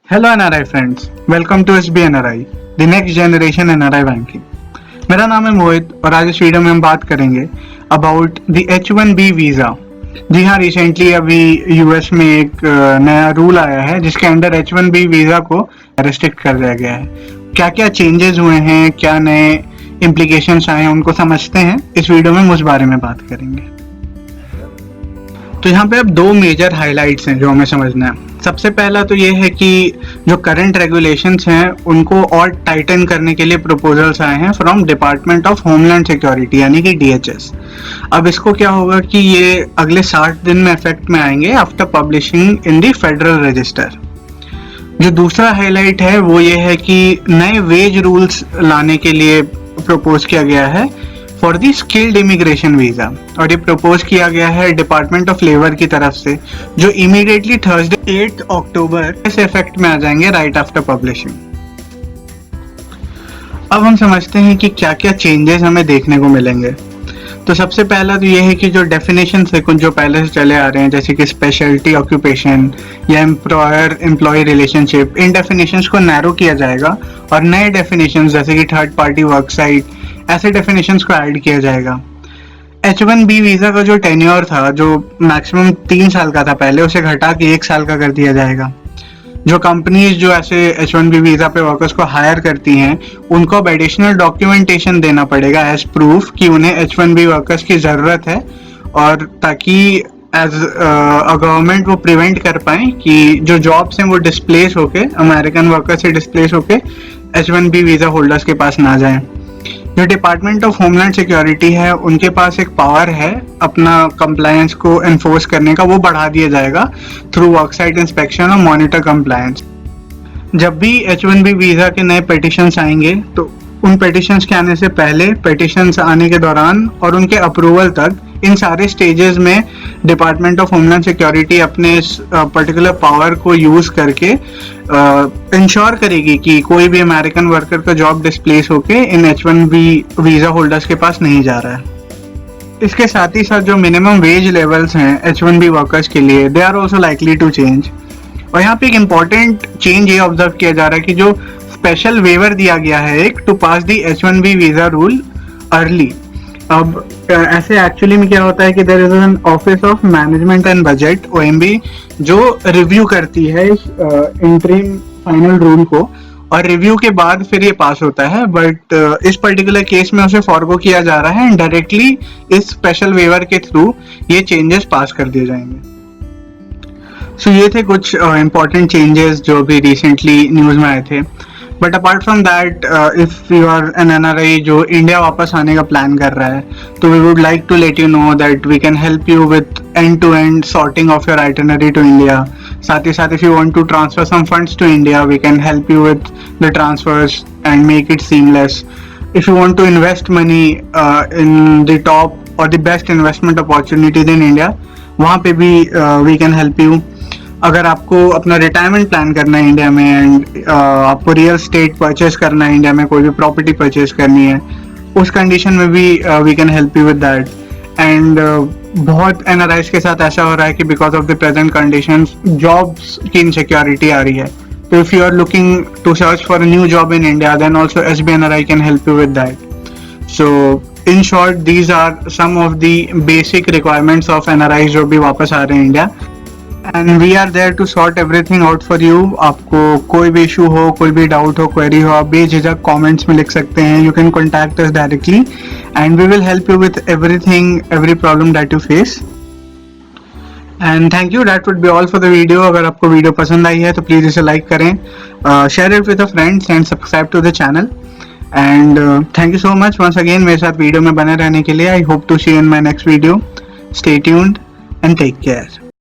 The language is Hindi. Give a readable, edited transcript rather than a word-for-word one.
Hello NRI friends, welcome to SB NRI, the next generation NRI banking. मेरा नाम है मोहित और आज इस वीडियो में हम बात करेंगे अबाउट द H1B वीज़ा। जी हाँ, रिसेंटली अभी यूएस में एक नया रूल आया है जिसके अंडर H1B वीज़ा को रेस्ट्रिक्ट कर दिया गया है। क्या क्या चेंजेस हुए हैं, क्या नए इम्प्लीकेशंस आए हैं, उनको समझते हैं। इस वीडियो में हम उस बारे में बात करेंगे। तो यहाँ पे अब दो मेजर हाइलाइट्स हैं जो हमें समझना है। सबसे पहला तो ये है कि जो करंट रेगुलेशंस हैं उनको और टाइटन करने के लिए प्रपोजल्स आए हैं from department of homeland security यानी कि DHS। अब इसको क्या होगा कि ये अगले 60 दिन में इफेक्ट में आएंगे after publishing in the federal register. जो दूसरा हाईलाइट है वो ये है कि नए वेज रूल्स लाने के लिए प्रपोज किया गया है for the skilled immigration visa, और ये प्रपोज किया गया है डिपार्टमेंट ऑफ लेबर की तरफ से, जो इमीडिएटली थर्सडे 8 अक्टूबर से इफेक्ट में आ जाएंगे राइट आफ्टर पब्लिशिंग। अब हम समझते हैं कि क्या क्या चेंजेस हमें देखने को मिलेंगे। तो सबसे पहला तो ये है कि जो डेफिनेशन है कुछ जो पहले से चले आ रहे हैं, जैसे कि स्पेशलिटी ऑक्यूपेशन या एम्प्लॉयर एम्प्लॉय रिलेशनशिप, इन डेफिनेशंस को नैरो किया जाएगा और नए डेफिनेशंस जैसे कि थर्ड पार्टी वर्क साइट, ऐसे डेफिनेशंस को ऐड किया जाएगा। H1B वीज़ा का जो टेन्योर था, जो मैक्सिमम 3 साल का था पहले, उसे घटा के 1 साल का कर दिया जाएगा। जो कंपनीज जो ऐसे H1B वीज़ा पे वर्कर्स को हायर करती हैं उनको अब एडिशनल डॉक्यूमेंटेशन देना पड़ेगा एज प्रूफ कि उन्हें H1B वर्कर्स की ज़रूरत है, और ताकि एज अ गवर्नमेंट वो प्रिवेंट कर पाए कि जो जॉब्स हैं वो डिस्प्लेस होके, अमेरिकन वर्कर्स से डिस्प्लेस होके H1B वीज़ा होल्डर्स के पास ना जाएं। जो डिपार्टमेंट ऑफ होमलैंड सिक्योरिटी है उनके पास एक पावर है अपना कंप्लायंस को एनफोर्स करने का, वो बढ़ा दिया जाएगा थ्रू वर्कसाइट इंस्पेक्शन और मॉनिटर कंप्लायंस। जब भी H1B वीज़ा के नए पिटिशंस आएंगे तो उन पिटिशंस के आने से पहले, पिटिशंस आने के दौरान और उनके अप्रूवल तक, इन सारे स्टेजेस में डिपार्टमेंट ऑफ होमलैंड सिक्योरिटी अपने इस पर्टिकुलर पावर को यूज़ करके इंश्योर करेगी कि कोई भी अमेरिकन वर्कर का जॉब डिस्प्लेस होके इन H1B वीज़ा होल्डर्स के पास नहीं जा रहा है। इसके साथ ही साथ जो मिनिमम वेज लेवल्स हैं H1B वर्कर्स के लिए, they are also likely to change. और यहाँ पे एक इम्पॉर्टेंट चेंज ये ऑब्जर्व किया जा रहा है कि जो स्पेशल वेवर दिया गया है एक to pass the H1B visa rule early. अब ऐसे एक्चुअली में क्या होता है कि there is an office of management and budget OMB जो रिव्यू करती है इस इंटरिम फाइनल रूल को, और रिव्यू के बाद फिर ये पास होता है। बट इस पर्टिकुलर केस में उसे फॉरगो किया जा रहा है एंड डायरेक्टली इस स्पेशल वेवर के थ्रू ये चेंजेस पास कर दिए जाएंगे। सो ये थे कुछ इंपॉर्टेंट चेंजेस जो भी रिसेंटली न्यूज़ में आए थे। But apart from that, if you are an NRI जो इंडिया वापस आने का प्लान कर रहा है, तो we would like to let you know that we can help you with end to end sorting of your itinerary to India. साथ ही साथ if you want to transfer some funds to India, we can help you with the transfers and make it seamless. If you want to invest money in the top और the best investment opportunities in India, वहाँ पे भी वी कैन हेल्प यू। अगर आपको अपना रिटायरमेंट प्लान करना है इंडिया में एंड आपको रियल स्टेट परचेज करना है इंडिया में, कोई भी प्रॉपर्टी परचेज करनी है, उस कंडीशन में भी we can help you with that. And बहुत NRIs के साथ ऐसा हो रहा है कि because of the present conditions jobs की इनसिक्योरिटी आ रही है। तो if you are looking to search for a new job in India, then also SB NRI can help you with that. So in short, these are some of the basic requirements of NRIs जो भी वापस आ रहे हैं India, and we are there to sort everything out for you. आपको कोई भी इशू हो, कोई भी डाउट हो, क्वेरी हो, आप बेझिझक कमेंट्स में लिख सकते हैं। You can contact us directly and we will help you with everything, every problem that you face. And thank you, that would be all for the video. अगर आपको वीडियो पसंद आई है तो प्लीज़ इसे लाइक करें, share it with friends and subscribe to the channel. And thank you so much once again मेरे साथ वीडियो में बने रहने के लिए। I hope to see you in my next video. Stay tuned and take care.